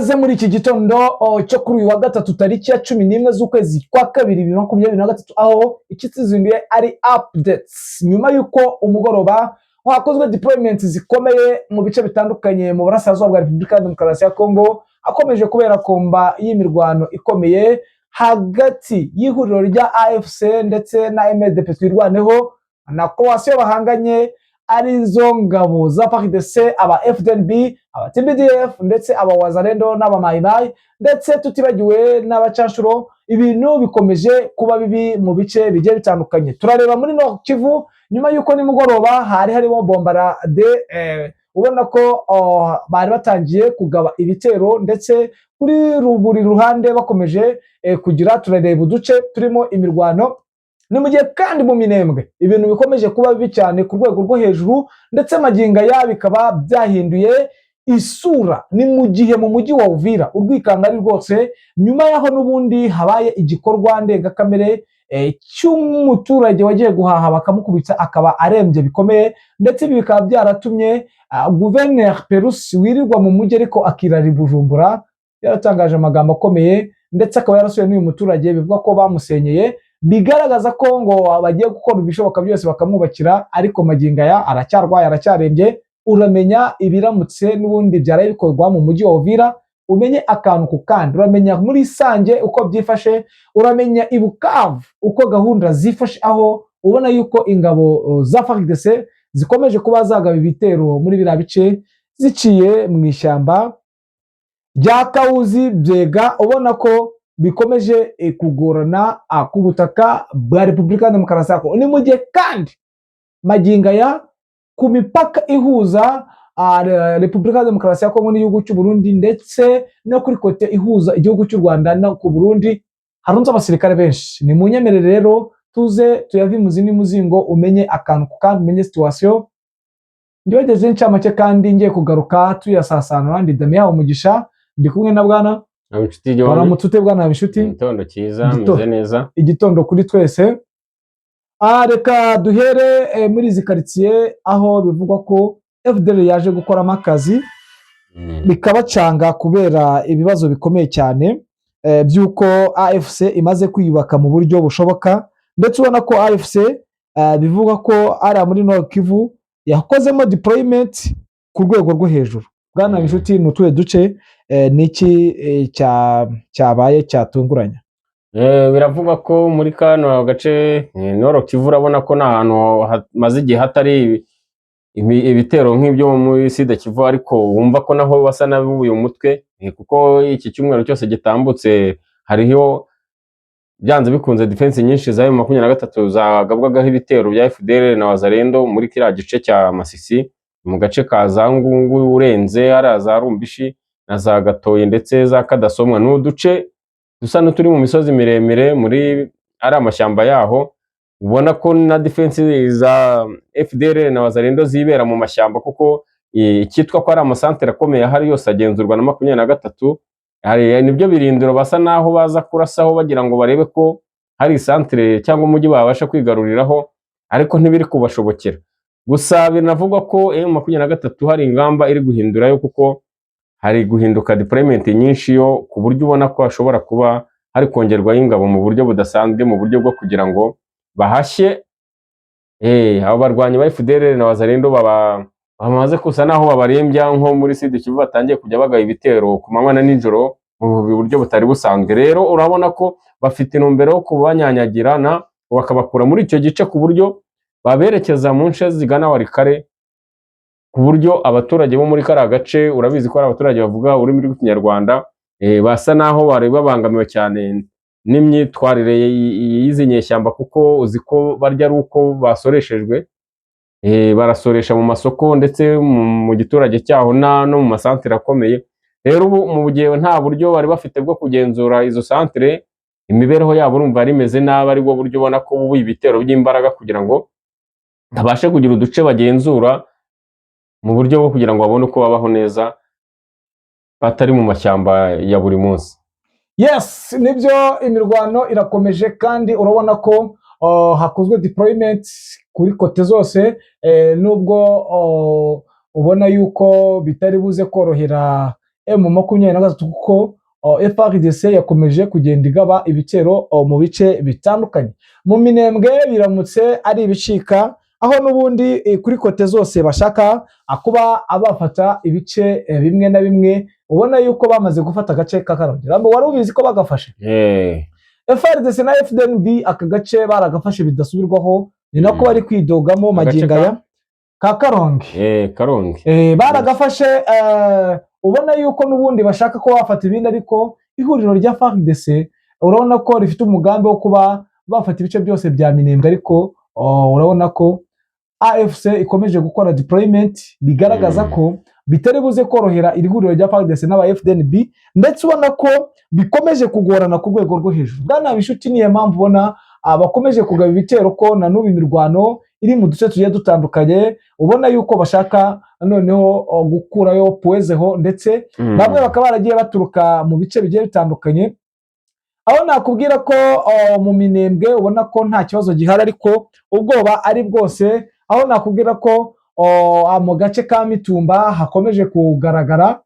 Ikaze muri iki gitondo cyo kuri uyu wa gatatu tariki ya 11 z'ukwezi kwa kabiri 2023 aho ikitsizinduye ari updates nyuma yuko umugoroba hakozwe deployments zikomeye mu bice bitandukanye mu burasirazuba bwa Repubulika ya Demokarasi ya Kongo akomeje kubera komba y'imirwano ikomeye hagati y'ihuriro rya AFC ndetse na MDP twirwaneho na coalition bahanganye arizo ngabo za FARDC aba FDNB aba TPDF ndetse aba Wazalendo n'aba Maimai ndetse tutibagiwe n'abacashuro. Ibintu bikomeje kuba bibi mu bice bigiye bitandukanye. Turareba muri Nord Kivu nyuma yuko nimugoroba harimo bombarde ubona ko bari batangiye kugaba ibitero ndetse kuri buri ruhande bakomeje kugira turareba uduce turimo imirwano. Ni mu gihe kandi mu Minembwe ibintu bikomeje kuba bibi cyane ku rwego rwo hejuru ndetse maginga ya bikaba byahinduye isura. Ni mu gihe mu mujyi wa Uvira urwikanga ari rwose nyuma yaho n'ubundi habaye igikorwa ndengakamere cy'umuturage wagiye guhaha bakamukubitsa akaba arembye bikomeye ndetse ibi bikaba byaratumye Gouverneur Perus wirirwa mu mujyi ariko akirari Bujumbura yaratangaje amagambo akomeye ndetse akaba yarasuye n'uyu muturage bivuga ko bamusenyeye bigaragaza ko ngo bagiye gukora ibishoboka byose bakamwubakira ariko maginga ya aracyarwaye aracyarembye. Uramenya ibiramutse n'ubundi byaraye bikorwa mu mujyi wa Uvira umenye akantu ku kandi, uramenya muri Sange uko byifashe, uramenya i Bukavu uko gahunda zifashe aho ubona yuko ingabo za FARDC zikomeje kuba zagaba ibitero muri biriya bice ziciye mu ishyamba rya Kauzi Byega ubona ko bikomeje kugorana ku butaka bwa Repubulika ya Demokarasi ya Kongo. Ni mu gihe kandi maginga ya ku mipaka ihuza Repubulika ya Demokarasi ya Kongo n'igihugu cy'u Burundi ndetse no kuri kote ihuza igihugu cy'u Rwanda no ku Burundi harunze abasirikare benshi. Ni munyemerere rero tuze tuyavi muzini muzingo umenye akantu ku kandi umenye situation. Ndiwegeze ncamake kandi ngiye kugaruka tuyasasanura ndi Damien Umugisha ndi kumwe na bwana inshuti John. Baramutute bwana inshuti. Igitondo cyiza meze neza. Igitondo kuri twese. Reka duhere muri izi quartier aho bivugwa ko FDL yaje gukoramo akazi bikabacanga kubera ibibazo bikomeye cyane byuko AFC imaze kwiyubaka mu buryo bushoboka ndetse ubona ko AFC bivuga ko ari muri Nord Kivu yakozemo deployment ku rwego rwo hejuru. Bwana inshuti nutuye duce niki cyabaye cyatunguranya? Biravuga ko muri kano gace Nord Kivu urabona ko nta hantu hamaze igihe hatari ibitero nk'ibyo muri Sud Kivu, ariko wumva ko naho basa n'abuye umutwe kuko iki cyumweru cyose gitambutse hariho byanze bikunze defense nyinshi za M23 zagabwagaho ibitero bya FDL na Wazalendo muri kiriya gice cya Masisi mu gace ka Zangungu urenze araza Rumbishi na za Gatoye ndetse za Kadasomwa n'uduce dusa n'uturi mu misozi miremire muri ari amashyamba yaho. Ubona ko na defense za FDL na Wazalendo zibera mu mashyamba kuko ikitwa ko ari amasantere akomeye hari yose agenzurwa na 23. Hari nibyo birindiro basa naho baza kurasaho bagira ngo barebe ko hari santere cyangwa umujyi babasha kwigaruriraho, ariko ntibiri kubashobokera. Gusa binavugwa ko M23 hari ingamba iri guhindurayo kuko hari guhinduka deployment nyinshi yo ku buryo ubona ko hashobora kuba hari kongerwa ingabo mu buryo budasanzwe mu buryo bwo kugira ngo bahashye abo barwanyi ba FDL na Wazalendo bamaze kusa naho babarembya nko muri Sud Kivu batangiye kujya bagaba ibitero ku manywa na nijoro mu buryo butari busanzwe. Rero urabona ko bafite intumbero yo kubanyanyagirana bakabakura muri icyo gice ku buryo baberekeza mu nce zigana Warikare, ku buryo abaturage bo muri kara gace urabizi ko ari abaturage bavuga ururimi rw'Ikinyarwanda basa naho bari babangamiwe cyane n'imyitwarire y'izi nyeshyamba kuko uzi ko barya ari uko basoreshejwe. Barasoresha mu masoko ndetse mu giturage cyaho no mu masantere akomeye. Rero ubu mu gihe nta buryo bari bafite bwo kugenzura izo santere, imibereho yabo urumva ari meze nabi, ari bwo buryo ubona ko ubu ibitero by'imbaraga kugira ngo babashe kugira uduce bagenzura mu buryo bwo kugira ngo babone uko babaho neza batari mu mashyamba ya buri munsi. Yes, nibyo imirwano irakomeje kandi urabona ko hakozwe deployment kuri kote zose nubwo ubona yuko bitari buze korohera M23 kuko FARDC yakomeje kugenda igaba ibitero mu bice bitandukanye. Mu Minembwe biramutse ari ibicika, aho n'ubundi kuri kote zose bashaka kuba abafata ibice bimwe na bimwe, ubona yuko bamaze gufata agace ka Karongi. Wari ubizi ko bagafashe? FARDC na FDNB aka gace baragafashe bidasubirwaho, ni nako bari kwidogamo magingaya ka Karongi. Karongi baragafashe, ubona yuko n'ubundi bashaka ko bafata ibindi, ariko ihuriro rya FARDC urabona ko rifite umugambi wo kuba bafata ibice byose bya Minembwe, ariko urabona ko AFC ikomeje gukora deployment, bigaragaza ko bitari buze korohera iri huriro rya FARDC n'aba FDNB, ndetse ubona ko bikomeje kugorana ku rwego rwo hejuru. Bwana Bishuti, niyo mpamvu ubona bakomeje kugaba ibitero, ko na n'ubu imirwano iri mu duce tugiye dutandukanye, ubona yuko bashaka noneho gukurayo Puwezeho, ndetse bamwe bakaba baragiye baturuka mu bice bigiye bitandukanye. Aho nakubwira ko mu Minembwe ubona ko nta kibazo gihari, ariko ubwoba ari bwose. Aho nakubwira ko mu gace ka Mitumba hakomeje kugaragara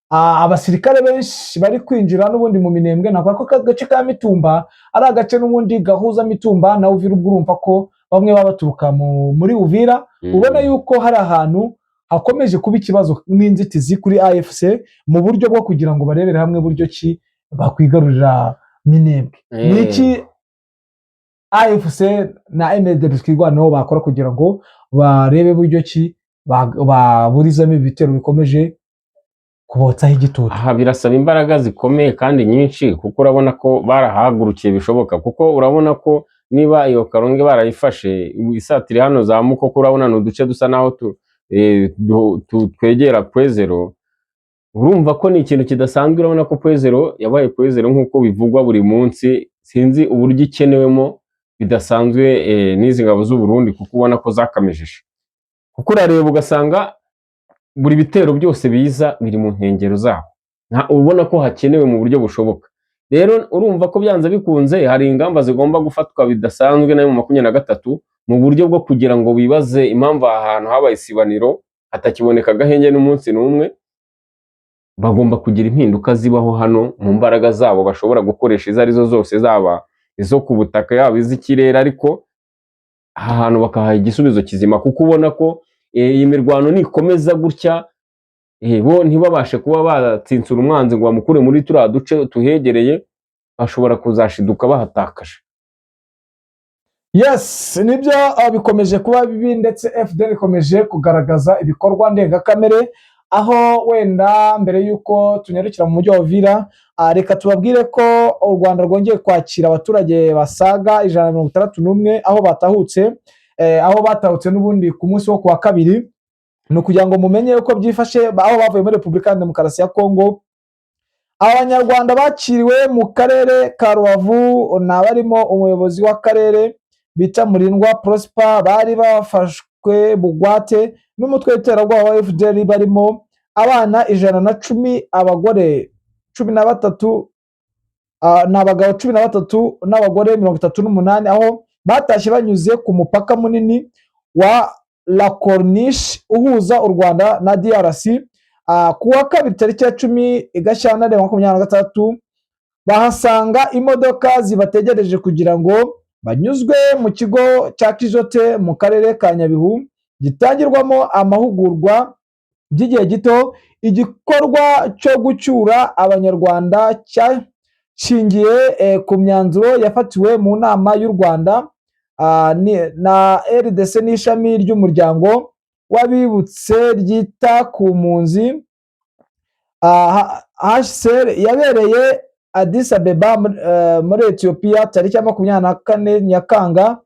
abasirikare benshi bari kwinjira n'ubundi mu Minembwe. Navuga ko agace ka Mitumba ari agace n'ubundi gahuza Mitumba na Uvira, ubwo urumva ko bamwe baba baturuka muri Uvira. Ubona yuko hari ahantu hakomeje kuba ikibazo n'inzitizi kuri AFC mu buryo bwo kugira ngo barebere hamwe buryo ki bakwigarurira Minembwe. Niki AFC na MLD twigwanaho bakora kugira ngo barebe buryo ki baburizamo ibitero bikomeje kubotsaho igitutu? Aha birasaba imbaraga zikomeye kandi nyinshi, kuko urabona ko barahagurukiye bishoboka, kuko urabona ko niba iyo Karongi barayifashe, isatiri hano za Mukoko urabona ni uduce dusa naho twegera Puwezero. Urumva ko ni ikintu kidasanzwe. Urabona ko Puwezero yabaye Puwezero nk'uko bivugwa buri munsi. Sinzi uburyo ikenewemo bidasanzwe n'izi ngabo z'u Burundi, kuko ubona ko zakamejeje, kuko urareba ugasanga buri bitero byose biza biri mu nkengero zaho, ubona ko hakenewe mu buryo bushoboka. Rero urumva ko byanze bikunze hari ingamba zigomba gufatwa bidasanzwe na M23 mu buryo bwo kugira ngo bibaze impamvu ahantu habaye isibaniro hatakiboneka agahenge n'umunsi n'umwe. Bagomba kugira impinduka zibaho hano mu mbaraga zabo bashobora gukoresha izo arizo zose, zaba izo ku butaka yaba iz'ikirere, ariko aha hantu bakahaha igisubizo kizima, kuko ubona ko iyi mirwano nikomeza gutya bo ntibabashe kuba batsinsura umwanzi ngo bamukure muri turiya duce tuhegereye, bashobora kuzashiduka bahatakaje. Yes, nibyo bikomeje kuba bibi, ndetse FDL ikomeje kugaragaza ibikorwa ndengakamere. Aho wenda mbere yuko tunyarukira mu mujyi wa Uvira, reka tubabwire ko u Rwanda rwongeye kwakira abaturage basaga 161 aho batahutse, n'ubundi ku munsi wo kuwa kabiri. No kugira ngo mumenye uko byifashe aho bavuye muri Repubulika ya Demokarasi ya Kongo. Abanyarwanda bakiriwe mu karere ka Rubavu n'abarimo umuyobozi w'akarere bita Murindwa Prosper, bari bafashwe bugwate n'umutwe w'iterabwoba wa FDL, barimo abana 110, abagore 13, n'abagabo 13 n'abagore 38, aho batashye banyuze ku mupaka munini wa La Corniche uhuza u Rwanda na DRC. Kuwa kabiri tariki ya 10 Gashyantare 2023 bahasanga imodoka zibategereje kugira ngo banyuzwe mu kigo cya Kijote mu karere ka Nyabihu gitangirwamo amahugurwa by'igihe gito. Igikorwa cyo gucyura abanyarwanda cyashingiye ku myanzuro yafatiwe mu nama y'u Rwanda na RDC n'ishami ry'umuryango w'abibutse ryita ku mpunzi HCR yabereye Addis Abeba muri Ethiopia tariki ya 24 Nyakanga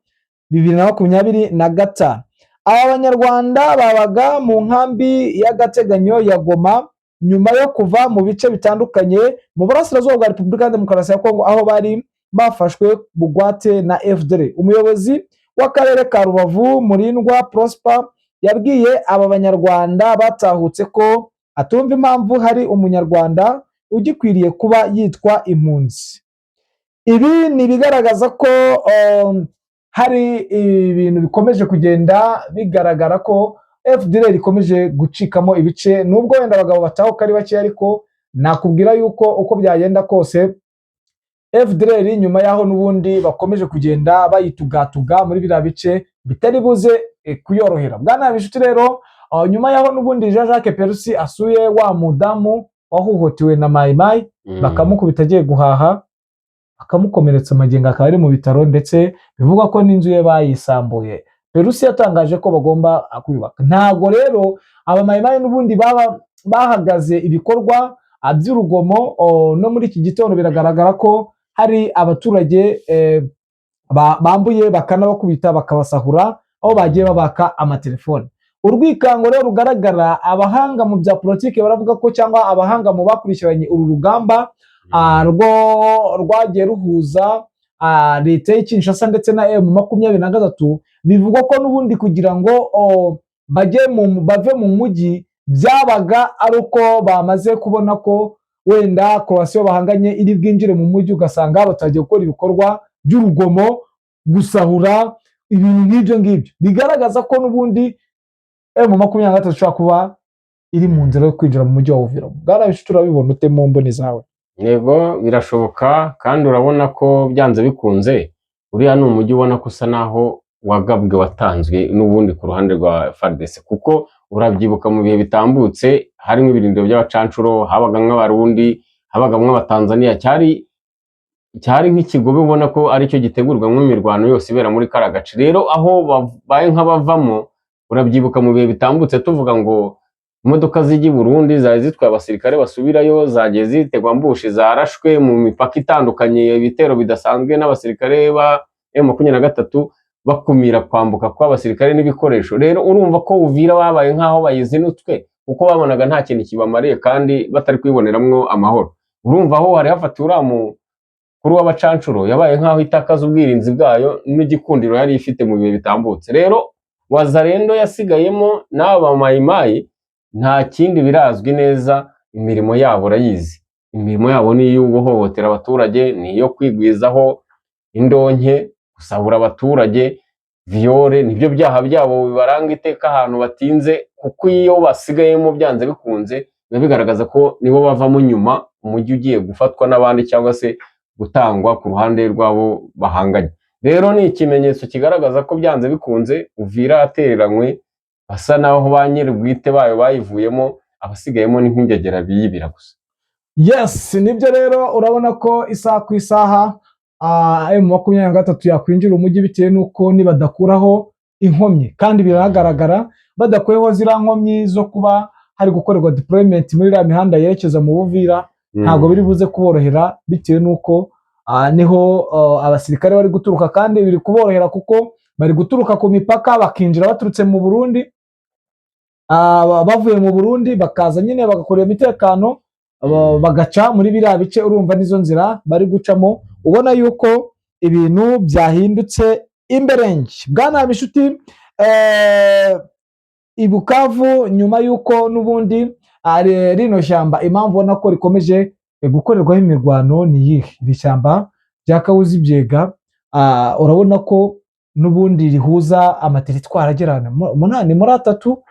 2025. Aba banyarwanda babaga mu nkambi y'agateganyo ya Goma nyuma yo kuva mu bice bitandukanye mu burasirazuba bwa Repubulika ya Demokarasi ya Kongo, aho bari bafashwe bugwate na FDL. Umuyobozi w'akarere ka Rubavu Murindwa Prosper yabwiye aba banyarwanda batahutse ko atumva impamvu hari umunyarwanda ugikwiriye kuba yitwa impunzi. Ibi ni bigaragaza ko hari ibintu bikomeje kugenda bigaragara ko FDLR ikomeje gucikamo ibice, nubwo wenda abagabo batahuka ari bake, ariko nakubwira yuko uko byagenda kose FDLR nyuma yaho n'ubundi bakomeje kugenda bayitugatuga muri biriya bice bitari buze kuyorohera. Bwana Bishuti rero nyuma yaho n'ubundi Jean Jacques Perusi asuye wa mudamu wahuhotiwe na Mai Mai, bakamukubita agiye guhaha, akamukomeretsa magingo akaba ari mu bitaro, ndetse bivugwa ko n'inzu ye bayisambuye. Perusi yatangaje ko bagomba kwiyubaka. Ntago rero aba Mai Mai n'ubundi bahagaze ibikorwa by'urugomo. No muri iki gitondo biragaragara ko hari abaturage bambuye bakanabakubita bakabasahura, aho bagiye babaka amatelefone. Urwikango rero rugaragara, abahanga mu bya politiki baravuga ko, cyangwa abahanga mu bakurikiranye uru rugamba rwagiye ruhuza leta y'i Kinshasa ndetse na M23, bivugwa ko n'ubundi kugira ngo bave mu mujyi byabaga ari uko bamaze kubona ko wenda Croatia bahanganye iri bwinjire mu mujyi, ugasanga batagiye gukora ibikorwa by'urugomo, gusahura, ibintu nk'ibyo ngibyo, bigaragaza ko n'ubundi M23 ishobora kuba iri mu nzira yo kwinjira mu mujyi wa Uvira. Bwarabishuti urabibona ute mu mboni zawe? Yego, birashoboka, kandi urabona ko byanze bikunze uriya ni umujyi ubona ko usa naho wagabwe, watanzwe n'ubundi ku ruhande rwa FARDC, kuko urabyibuka mu bihe bitambutse harimo ibirindiro by'abacancuro, habaga nk'abarundi, habaga nk'abatanzania, cyari nk'ikigobe ubona ko aricyo gitegurwamo imirwano yose ibera muri kara gace. Rero aho babaye nk'abavamo, urabyibuka mu bihe bitambutse tuvuga ngo imodoka zijya i Burundi zari zitwaye abasirikare basubirayo, zagiye zitegwa mbushi, zarashwe mu mipaka itandukanye, ibitero bidasanzwe n'abasirikare ba M23 bakumira kwambuka kw'abasirikare n'ibikoresho. Rero urumva ko Uvira babaye nk'aho bayizinutswe, kuko babonaga nta kintu kibamariye kandi batari kwiboneramwo amahoro. Urumva aho hari hafatiwe uriya mukuru w'abacancuro, yabaye nk'aho itakaza ubwirinzi bwayo n'igikundiro yari ifite mu bihe bitambutse. Rero Wazalendo yasigayemo n'aba Mai Mai, nta kindi birazwi neza, imirimo yabo urayizi. Imirimo yabo ni iyo guhohotera abaturage, ni iyo kwigwizaho indonke, gusahura abaturage, viole, nibyo byaha byabo bibaranga iteka ahantu batinze, kuko iyo basigayemo byanze bikunze biba bigaragaza ko nibo bavamo nyuma umujyi ugiye gufatwa n'abandi, cyangwa se gutangwa ku ruhande rwabo bahanganye. Rero ni ikimenyetso kigaragaza ko byanze bikunze Uvira yatereranywe, basa naho ba nyir'ubwite bayo bayivuyemo, abasigayemo ni nk'ingegera biyibira gusa. Yes, nibyo rero urabona ko isaha ku isaha M23 yakwinjira umujyi bitewe nuko nibadakuraho inkomyi, kandi biragaragara badakuyeho zira nkomyi zo kuba hari gukorerwa deployment muri la mihanda yerekeza mu Buvira, ntago biri buze kuborohera, bitewe nuko niho abasirikare bari guturuka, kandi biri kuborohera kuko bari guturuka ku mipaka bakinjira baturutse mu Burundi, bavuye mu Burundi bakaza nyine bagakorera imitekano, bagaca muri biriya bice. Urumva nizo nzira bari gucamo, ubona yuko ibintu byahindutse imberenge. Bwana Bishuti, i Bukavu nyuma yuko n'ubundi rino shyamba, impamvu ubona ko rikomeje gukorerwaho imirwano ni iyihe? Iri shyamba rya Kahuzi-Biega, urabona ko n'ubundi rihuza amateritwari agera muri atatu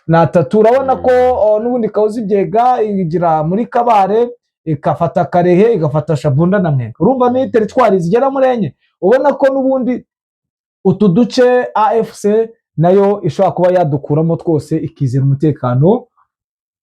n'atatu. Urabona ko n'ubundi Kahuzi-Biega igira muri Kabare, igafata Karehe, igafata Shabunda na Mwenga. Urumva ni teritwari zigera muri enye. Ubona ko n'ubundi utu duce AFC nayo ishobora kuba yadukuramo twose, ikizera umutekano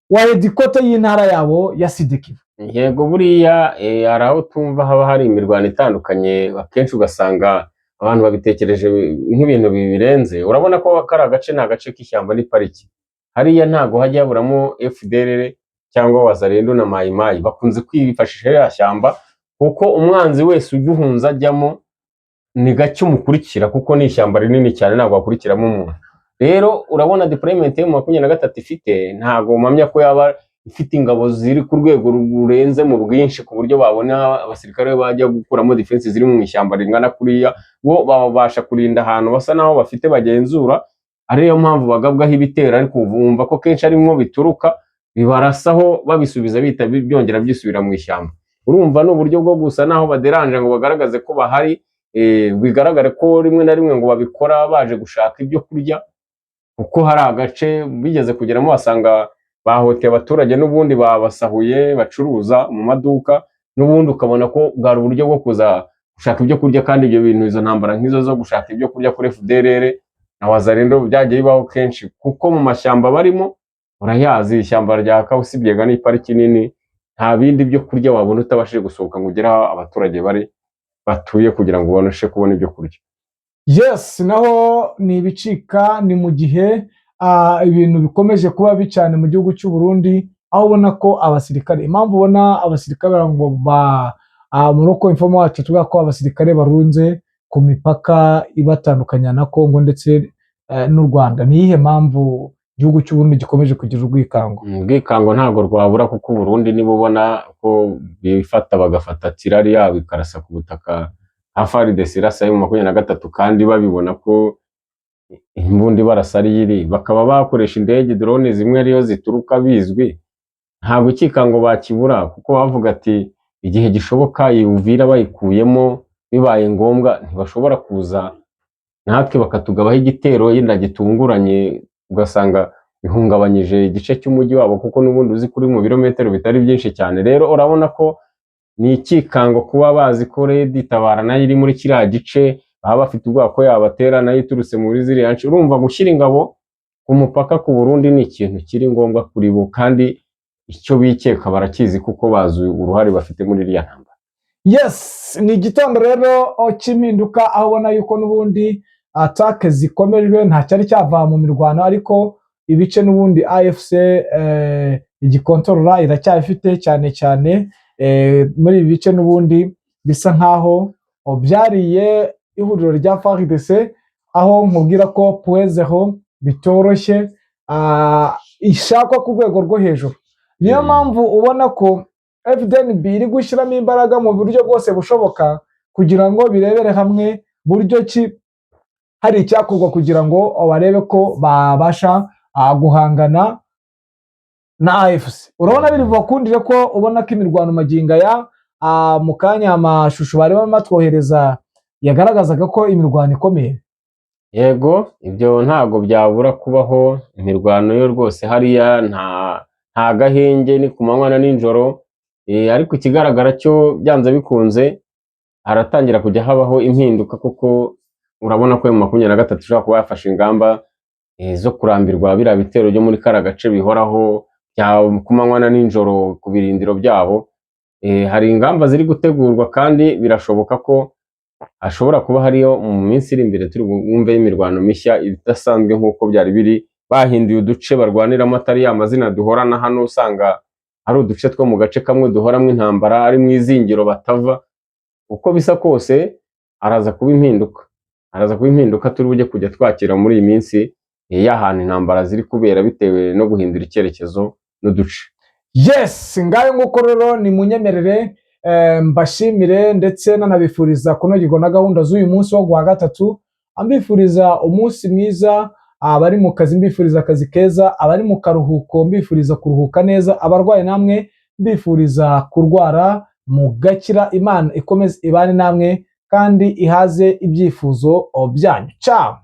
wa hedikote y'intara yabo ya Sud Kivu. Yego, buriya hari aho tumva haba hari imirwano itandukanye, akenshi ugasanga abantu babitekereje nk'ibintu birenze. Urabona ko kari agace ni agace k'ishyamba, ni pariki. Hariya ntago hajya haburamo FDLR cyangwa Wazalendo na Mai Mai, bakunze kwifashisha ya shyamba, kuko umwanzi wese uguhunza ajyamo ni gake umukurikira, kuko ni ishyamba rinini cyane, ntabwo wakurikiramo umuntu. Rero urabona deployment ya M23 ifite, ntabwo mpamya ko yaba ifite ingabo ziri ku rwego rurenze mu bwinshi ku buryo babona abasirikare bajya gukuramo defense ziri mu ishyamba ringana kuriya. Bo babasha kurinda ahantu basa naho bafite bagenzura, ariyo mpamvu bagabwaho ibitero, ariko bumva ko kenshi arimo bituruka, bibarasaho babisubiza bita byongera byisubira mu ishyamba. Urumva n'uburyo bwo gusa naho baderanje ngo bagaragaze ko bahari, bigaragare ko rimwe na rimwe ngo babikora baje gushaka ibyo kurya, kuko hari agace bigeze kugeramo basanga bahoteye abaturage n'ubundi babasahuye bacuruza mu maduka, n'ubundi ukabona ko bwari uburyo bwo kuza gushaka ibyo kurya, kandi ibyo bintu izo ntambara nk'izo zo gushaka ibyo kurya kuri FDLR na Wazalendo byagiye bibaho kenshi, kuko mu mashyamba barimo urayazi, ishyamba rya Kahusi Biega ni pariki nini, nta bindi byo kurya wabona utabashije gusohoka ngo ugere aho abaturage batuye kugira ngo ubashe kubona ibyo kurya. Yes, naho ni ibicika, ni mu gihe ibintu bikomeje kuba bicane mu gihugu cy'u Burundi, aho ubona ko abasirikare, impamvu ubona abasirikare ngo muri uko informo wacu tuvuga ko abasirikare barunze ku mipaka ibatandukanya na Kongo ndetse n'u Rwanda, ni iyihe mpamvu igihugu cy'u Burundi gikomeje kugira urwikango? Urwikango ntabwo rwabura, kuko Burundi nibo ubona ko bifata bagafata tirari yabo ikarasa ku butaka FARDC irasa yo 23, kandi babibona ko imbundi barasa ari iri, bakaba bakoresha indege drone zimwe ariyo zituruka bizwi, ntabwo ikikango bakibura, kuko bavuga ati igihe gishoboka Uvira bayikuyemo bibaye ngombwa ntibashobora kuza natwe bakatugabaho igitero yenda gitunguranye, ugasanga bihungabanyije igice cy'umujyi wabo, kuko n'ubundi uzi kuri mu birometero bitari byinshi cyane. Rero urabona ko ni ikikango kuba bazi ko Red Tabara nayo iri muri kiriya gice, baba bafite ubwoba ko yabatera nayo iturutse muri ziriya nce. Urumva gushyira ingabo ku mupaka ku Burundi ni ikintu kiri ngombwa kuri bo, kandi icyo bikeka barakizi kuko bazi uruhare bafite muri iriya ntambara. Yes, ni igitondo rero cy'impinduka, aho ubona yuko n'ubundi atake zikomejwe, nta cyari cyava mu mirwano, ariko ibice n'ubundi AFC igikontorora iracyabifite, cyane cyane muri ibi bice n'ubundi bisa nkaho byariye ihuriro rya FARDC, aho nkubwira ko puwezeho bitoroshye, ishakwa ku rwego rwo hejuru. Niyo mpamvu ubona ko FDNB iri gushyiramo imbaraga mu buryo bwose bushoboka, kugira ngo birebere hamwe buryo ki hari icyakorwa kugira ngo barebe ko babasha guhangana na AFC. Urabona biri bakundire ko ubona ko imirwano maginga ya mu kanya amashusho bari bamatwohereza yagaragazaga ko imirwano ikomeye. Yego, ibyo ntago byabura kubaho, imirwano yo rwose hariya nta gahenge, ni ku manywa na nijoro, ariko ikigaragara cyo byanze bikunze haratangira kujya habaho impinduka, kuko urabona ko mu 23 ushobora kuba yafashe ingamba zo kurambirwa biriya bitero byo muri kara gace bihoraho ku manywa na nijoro ku birindiro byabo. Hari ingamba ziri gutegurwa, kandi birashoboka ko hashobora kuba hariyo mu minsi iri imbere turi bumve imirwano mishya idasanzwe nk'uko byari biri, bahinduye uduce barwaniramo atari ya mazina duhorana hano, usanga hari uduce two mu gace kamwe duhoramo intambara, ari mu izingiro batava. Uko bisa kose araza kuba impinduka turi bujye kujya twakira muri iyi minsi y'ahantu intambara ziri kubera, bitewe no guhindura icyerekezo n'uduce. Yes, ngayo nguko rero ni munyemerere mbashimire ndetse nanabifuriza kunogerwa na gahunda z'uyu munsi wo guha gatatu, ambifuriza umunsi mwiza, abari mu kazi mbifuriza akazi keza, abari mu karuhuko mbifuriza kuruhuka neza, abarwaye namwe mbifuriza kurwara mugakira. Imana ikomeze ibane namwe kandi ihaze ibyifuzo byanyu. Ciao.